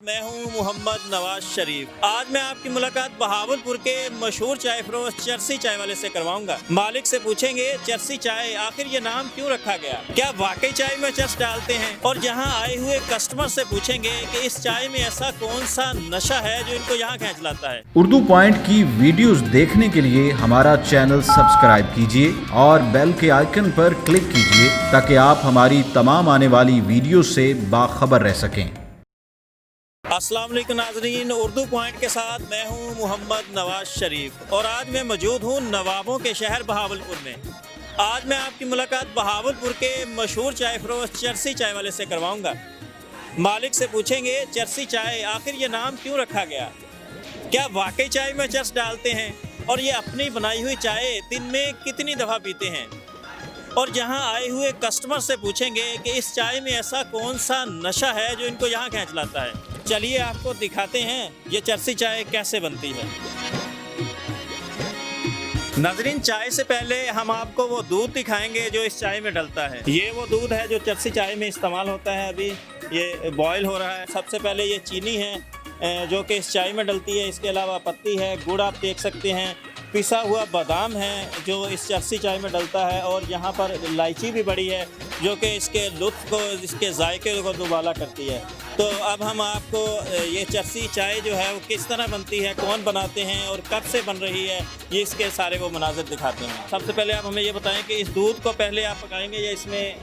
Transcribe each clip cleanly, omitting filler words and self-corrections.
मैं हूं मोहम्मद नवाज शरीफ। आज मैं आपकी मुलाकात बहावलपुर के मशहूर चाय फरोश चरसी चाय वाले से करवाऊंगा। मालिक से पूछेंगे चरसी चाय आखिर ये नाम क्यों रखा गया, क्या वाकई चाय में चरस डालते हैं, और यहाँ आए हुए कस्टमर से पूछेंगे कि इस चाय में ऐसा कौन सा नशा है जो इनको यहाँ खींच लाता है। उर्दू पॉइंट की वीडियोस देखने के लिए हमारा चैनल सब्सक्राइब कीजिए और बेल के आइकन पर क्लिक कीजिए ताकि आप हमारी तमाम आने वाली वीडियो से बाखबर रह सकें। अस्सलाम वालेकुम नाज़रीन, उर्दू पॉइंट के साथ मैं हूं मोहम्मद नवाज शरीफ और आज मैं मौजूद हूं नवाबों के शहर बहावलपुर में। आज मैं आपकी मुलाकात बहावलपुर के मशहूर चाय फरोश चरसी चाय वाले से करवाऊंगा। मालिक से पूछेंगे चरसी चाय आखिर ये नाम क्यों रखा गया, क्या वाकई चाय में चरस डालते हैं, और ये अपनी बनाई हुई चाय दिन में कितनी दफ़ा पीते हैं। और यहाँ आए हुए कस्टमर से पूछेंगे कि इस चाय में ऐसा कौन सा नशा है जो इनको यहाँ खींच लाता है। चलिए आपको दिखाते हैं ये चरसी चाय कैसे बनती है। नाज़रीन, चाय से पहले हम आपको वो दूध दिखाएंगे जो इस चाय में डलता है। ये वो दूध है जो चरसी चाय में इस्तेमाल होता है। अभी ये बॉयल हो रहा है। सबसे पहले ये चीनी है जो कि इस चाय में डलती है। इसके अलावा पत्ती है, गुड़ आप देख सकते हैं, पिसा हुआ बादाम है जो इस चरसी चाय में डलता है, और यहाँ पर इलायची भी बड़ी है जो कि इसके लुत्फ़ को, इसके जायके को दुबाला करती है। तो अब हम आपको ये चरसी चाय जो है वो किस तरह बनती है, कौन बनाते हैं और कब से बन रही है, ये इसके सारे वो मनाज़िर दिखाते हैं। सबसे पहले आप हमें ये बताएं कि इस दूध को पहले आप पकाएंगे या इसमें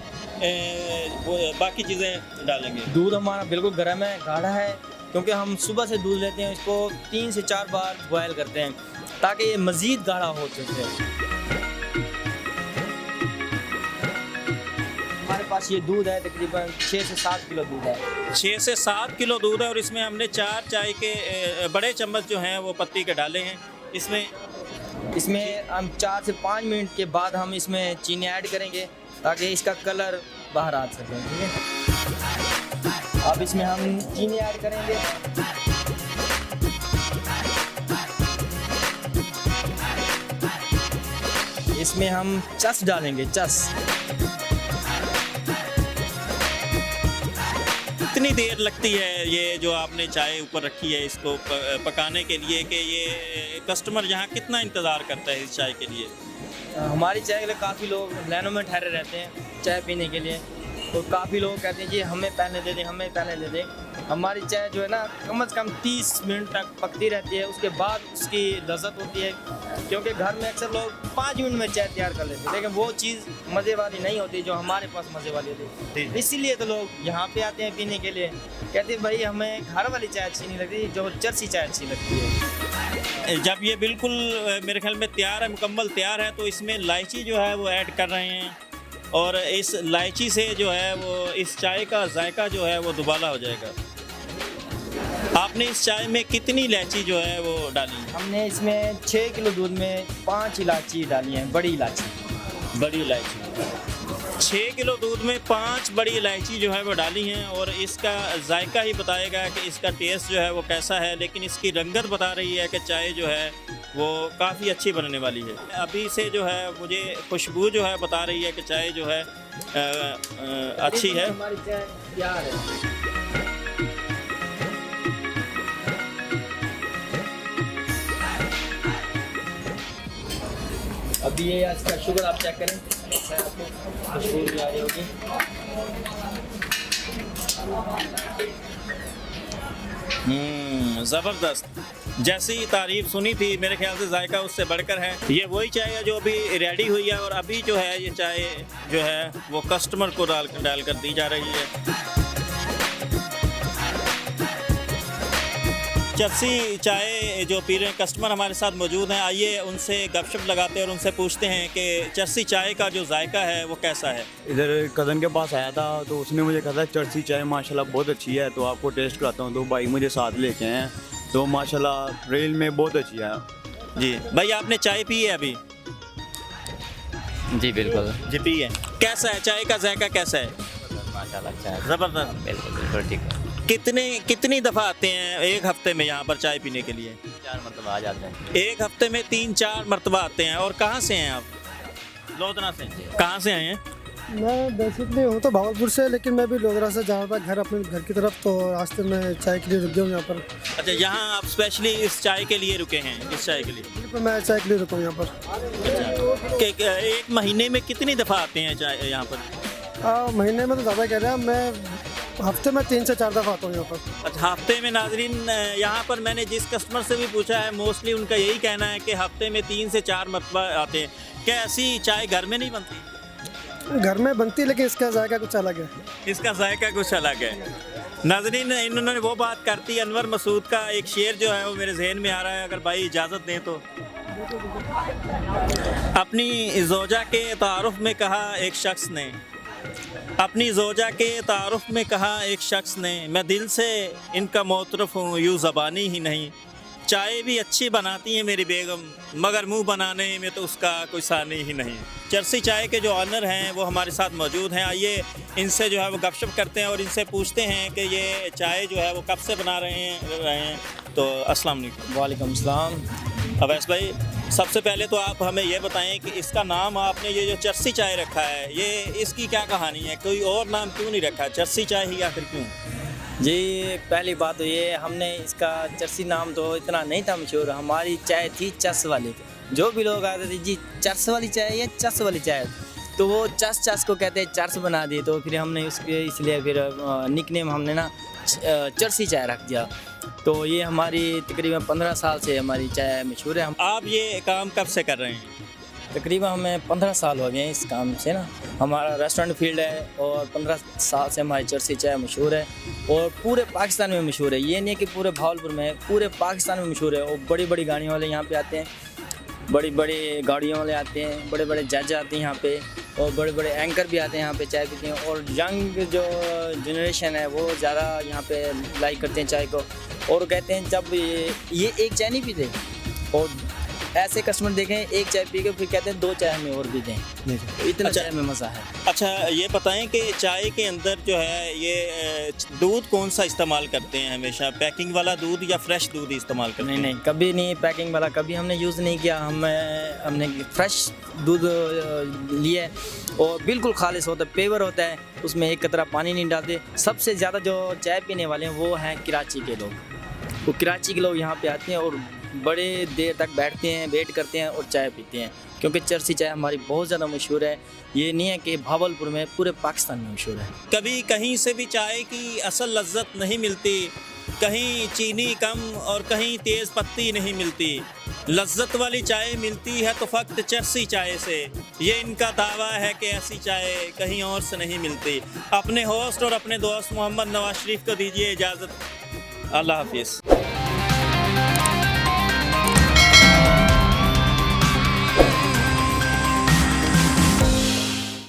वो बाकी चीज़ें डालेंगे। दूध हमारा बिल्कुल गर्म है, गाढ़ा है, क्योंकि हम सुबह से दूध लेते हैं, इसको 3 से 4 बार बॉयल करते हैं ताकि ये मज़ीद गाढ़ा हो सके। हमारे पास ये दूध है, तकरीबन 6 से 7 किलो दूध है। 6 से 7 किलो दूध है और इसमें हमने 4 चाय के बड़े चम्मच जो हैं वो पत्ती के डाले हैं। इसमें हम 4 से 5 मिनट के बाद हम इसमें चीनी ऐड करेंगे ताकि इसका कलर बाहर आ सके। ठीक है, अब इसमें हम चीनी ऐड करेंगे। इसमें हम चस डालेंगे। चस कितनी देर लगती है ये जो आपने चाय ऊपर रखी है इसको पकाने के लिए, कि ये कस्टमर यहाँ कितना इंतज़ार करता है इस चाय के लिए? हमारी चाय के लिए काफ़ी लोग लाइनों में ठहरे रहते हैं चाय पीने के लिए। तो काफ़ी लोग कहते हैं जी हमें पहले दे दें, हमें पहले दे दें। हमारी चाय जो है ना कम से कम 30 मिनट तक पकती रहती है, उसके बाद उसकी लज़्ज़त होती है। क्योंकि घर में अक्सर लोग 5 मिनट में चाय तैयार कर लेते हैं, लेकिन वो चीज़ मज़े वाली नहीं होती जो हमारे पास मज़े वाली होती है। इसीलिए तो लोग यहाँ पे आते हैं पीने के लिए। कहते हैं भाई हमें घर वाली चाय अच्छी नहीं लगती, जो चरसी चाय अच्छी लगती है। जब ये बिल्कुल मेरे ख्याल में तैयार है, मुकम्मल तैयार है, तो इसमें इलायची जो है वो ऐड कर रहे हैं, और इस इलायची से जो है वो इस चाय का जायका जो है वो दुबाला हो जाएगा। आपने इस चाय में कितनी इलायची जो है वो डाली? हमने इसमें 6 किलो दूध में 5 इलायची डाली हैं, बड़ी इलायची। बड़ी इलायची 6 किलो दूध में 5 बड़ी इलायची जो है वो डाली हैं, और इसका जायका ही बताएगा कि इसका टेस्ट जो है वो कैसा है। लेकिन इसकी रंगत बता रही है कि चाय जो है वो काफ़ी अच्छी बनने वाली है। अभी से जो है मुझे खुशबू जो है बता रही है कि चाय जो है अच्छी है। हमारी चाय तैयार है। अभी ये इसका शुगर आप चेक करें, आपको खुशबू भी आ रही होगी। ज़बरदस्त, जैसी तारीफ सुनी थी मेरे ख्याल से जायका उससे बढ़कर है। ये वही चाय है जो अभी रेडी हुई है, और अभी जो है ये चाय जो है वो कस्टमर को डाल कर दी जा रही है। चरसी चाय जो पी रहे हैं कस्टमर हमारे साथ मौजूद हैं। आइए उनसे गपशप लगाते हैं और उनसे पूछते हैं कि चरसी चाय का जो जायका है वो कैसा है। इधर कज़न के पास आया था तो उसने मुझे कहा था चरसी चाय माशाल्लाह बहुत अच्छी है, तो आपको टेस्ट कराता हूँ। तो भाई मुझे साथ लेके आए हैं, तो माशाल्लाह रेल में बहुत अच्छी है। जी भाई, आपने चाय पी है अभी? जी बिल्कुल जी पी है। कैसा है चाय का जायका, कैसा है? माशाल्लाह अच्छा है, ज़बरदस्त। बिल्कुल ठीक है। कितनी दफ़ा आते हैं एक हफ्ते में यहाँ पर चाय पीने के लिए? 4 मतलब आ जाते हैं। एक हफ्ते में 3-4 मरतबा आते हैं। और कहाँ से हैं आप? लोधना से। कहाँ से आए हैं? मैं बेसिकली हूँ तो भावलपुर से, लेकिन मैं भी लोधरा से जा रहा था घर, अपने घर की तरफ। तो रास्ते में चाय के लिए रुक गया हूँ यहाँ पर। अच्छा, यहाँ आप स्पेशली इस चाय के लिए रुके हैं? इस चाय के लिए? तो मैं चाय के लिए रुका हूँ यहाँ पर। एक महीने में कितनी दफ़ा आते हैं चाय यहाँ पर? महीने में तो ज़्यादा कह रहे हैं, मैं हफ्ते में 3 से 4 दफ़ा आता हूँ यहाँ पर। अच्छा, हफ्ते में। नाजरीन, यहाँ पर मैंने जिस कस्टमर से भी पूछा है, मोस्टली उनका यही कहना है कि हफ्ते में 3 से 4 मरतबा आते हैं। क्या ऐसी चाय घर में नहीं बनती? घर में बनती है, लेकिन इसका जायका कुछ अलग है। इसका जायका कुछ अलग है। नाजरीन, इन्होंने वो बात करती, अनवर मसूद का एक शेर जो है वो मेरे जहन में आ रहा है, अगर भाई इजाज़त दें तो। अपनी ज़ौजा के तारुफ में कहा एक शख्स ने, अपनी ज़ौजा के तारुफ में कहा एक शख्स ने, मैं दिल से इनका मोतरफ हूँ, यूँ ज़बानी ही नहीं। चाय भी अच्छी बनाती है मेरी बेगम, मगर मुंह बनाने में तो उसका कोई सानी ही नहीं। चरसी चाय के जो ऑनर हैं वो हमारे साथ मौजूद हैं। आइए इनसे जो है वो गपशप करते हैं और इनसे पूछते हैं कि ये चाय जो है वो कब से बना रहे हैं। तो अस्सलाम वालेकुम। वालेकुम सलाम। अवैस भाई, सबसे पहले तो आप हमें ये बताएं कि इसका नाम आपने ये जो चरसी चाय रखा है, ये इसकी क्या कहानी है? कोई और नाम क्यों नहीं रखा? चरसी चाय ही आखिर क्यों? जी, पहली बात तो ये, हमने इसका चरसी नाम तो इतना नहीं था मशहूर। हमारी चाय थी चस वाली। जो भी लोग आते थे, जी चरस वाली चाय या चस वाली चाय, तो वो चस को कहते हैं, चरस बना दिए। तो फिर हमने उसके इसलिए फिर निकनेम हमने ना चरसी चाय रख दिया। तो ये हमारी तकरीबन 15 साल से हमारी चाय मशहूर है। आप ये काम कब से कर रहे हैं? तकरीबन हमें 15 साल हो गए हैं इस काम से ना। हमारा रेस्टोरेंट फील्ड है और 15 साल से हमारी चरसी चाय मशहूर है और पूरे पाकिस्तान में मशहूर है। ये नहीं है कि पूरे भावलपुर में, पूरे पाकिस्तान में मशहूर है। और बड़ी बड़ी गाड़ियों वाले यहाँ पे आते हैं, बड़ी बड़ी गाड़ियों वाले आते हैं, बड़े बड़े जज आते हैं यहाँ पे, और बड़े बड़े एंकर भी आते हैं यहाँ पे चाय पीते हैं। और यंग जो जनरेशन है वो ज़्यादा यहाँ पे लाइक करते हैं चाय को, और कहते हैं जब ये एक चाय नहीं पीते, और ऐसे कस्टमर देखें एक चाय पी के फिर कहते हैं 2 चाय हमें और भी दें। तो इतना अच्छा, चाय में मज़ा है। अच्छा, ये बताएं कि चाय के अंदर जो है ये दूध कौन सा इस्तेमाल करते हैं? हमेशा पैकिंग वाला दूध या फ्रेश दूध इस्तेमाल करते हैं? नहीं, कभी नहीं पैकिंग वाला कभी हमने यूज़ नहीं किया। हमने फ्रेश दूध लिया और बिल्कुल खालिश होता है, पेवर होता है, उसमें एक कतरा पानी नहीं डालते। सबसे ज़्यादा जो चाय पीने वाले हैं वो हैं कराची के लोग। वो कराची के लोग यहाँ पे आते हैं और बड़े देर तक बैठते हैं, वेट करते हैं और चाय पीते हैं, क्योंकि चरसी चाय हमारी बहुत ज़्यादा मशहूर है। ये नहीं है कि भावलपुर में, पूरे पाकिस्तान में मशहूर है। कभी कहीं से भी चाय की असल लज्जत नहीं मिलती, कहीं चीनी कम और कहीं तेज़ पत्ती नहीं मिलती। लज्जत वाली चाय मिलती है तो फ़क्त चरसी चाय से। ये इनका दावा है कि ऐसी चाय कहीं और से नहीं मिलती। अपने होस्ट और अपने दोस्त मोहम्मद नवाज शरीफ को दीजिए इजाज़त। अल्लाह हाफिज़।